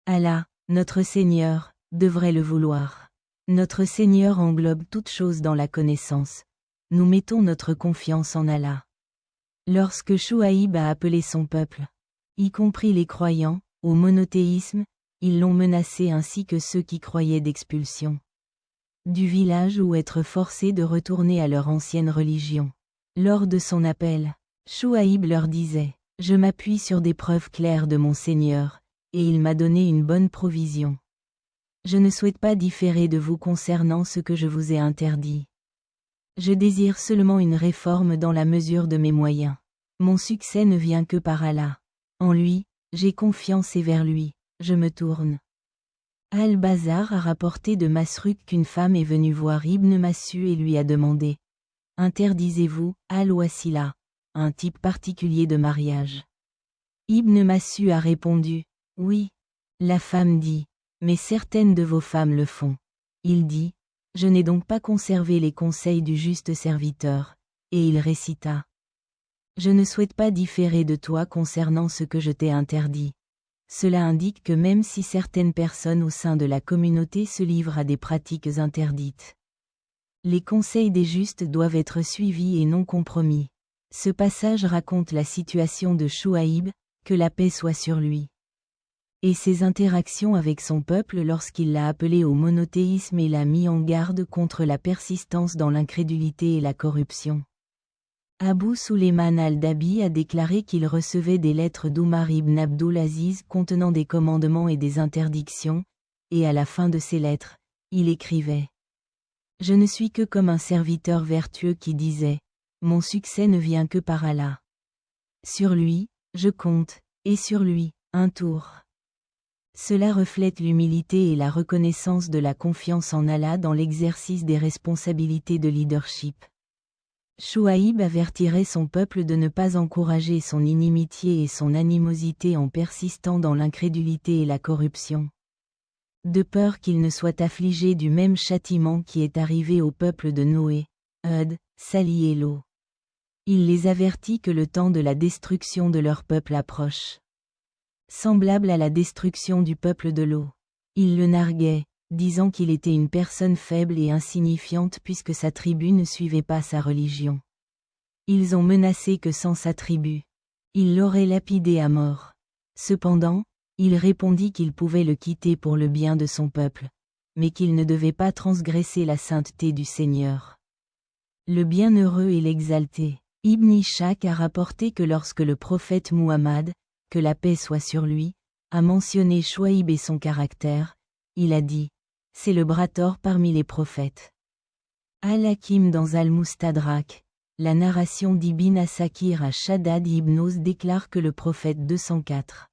Allah, notre Seigneur, devrait le vouloir. Notre Seigneur englobe toutes choses dans la connaissance. Nous mettons notre confiance en Allah. Lorsque Chouaïb a appelé son peuple, y compris les croyants, au monothéisme, ils l'ont menacé ainsi que ceux qui croyaient d'expulsion du village ou être forcés de retourner à leur ancienne religion. Lors de son appel, Chouaïb leur disait « Je m'appuie sur des preuves claires de mon Seigneur, et il m'a donné une bonne provision. Je ne souhaite pas différer de vous concernant ce que je vous ai interdit. Je désire seulement une réforme dans la mesure de mes moyens. Mon succès ne vient que par Allah. En lui, j'ai confiance et vers lui, je me tourne. » Al-Bazar a rapporté de Masruq qu'une femme est venue voir Ibn Mas'ud et lui a demandé « Interdisez-vous, Al-Wasila, un type particulier de mariage ?» Ibn Mas'ud a répondu « Oui. » La femme dit « Mais certaines de vos femmes le font. » Il dit « Je n'ai donc pas conservé les conseils du juste serviteur. » Et il récita « Je ne souhaite pas différer de toi concernant ce que je t'ai interdit. » Cela indique que même si certaines personnes au sein de la communauté se livrent à des pratiques interdites, les conseils des justes doivent être suivis et non compromis. Ce passage raconte la situation de Chouaïb, que la paix soit sur lui, et ses interactions avec son peuple lorsqu'il l'a appelé au monothéisme et l'a mis en garde contre la persistance dans l'incrédulité et la corruption. Abu Sulayman al-Dabi a déclaré qu'il recevait des lettres d'Omar ibn Abdul Aziz contenant des commandements et des interdictions, et à la fin de ces lettres, il écrivait « Je ne suis que comme un serviteur vertueux qui disait « Mon succès ne vient que par Allah. Sur lui, je compte, et sur lui, un tour. » Cela reflète l'humilité et la reconnaissance de la confiance en Allah dans l'exercice des responsabilités de leadership. Chouaïb avertirait son peuple de ne pas encourager son inimitié et son animosité en persistant dans l'incrédulité et la corruption, de peur qu'il ne soit affligé du même châtiment qui est arrivé au peuple de Noé, Hud, Salih et Lot. Il les avertit que le temps de la destruction de leur peuple approche, semblable à la destruction du peuple de Lot. Il le narguait, disant qu'il était une personne faible et insignifiante puisque sa tribu ne suivait pas sa religion. Ils ont menacé que sans sa tribu, ils l'auraient lapidé à mort. Cependant, il répondit qu'il pouvait le quitter pour le bien de son peuple, mais qu'il ne devait pas transgresser la sainteté du Seigneur. Le bienheureux et l'exalté, Ibn Ishaq a rapporté que lorsque le prophète Muhammad, que la paix soit sur lui, a mentionné Chouaïb et son caractère, il a dit « C'est le bras tort parmi les prophètes. » Al-Hakim dans Al-Mustadrak, la narration d'Ibn Asakir à Shaddad ibn Aus déclare que le prophète 204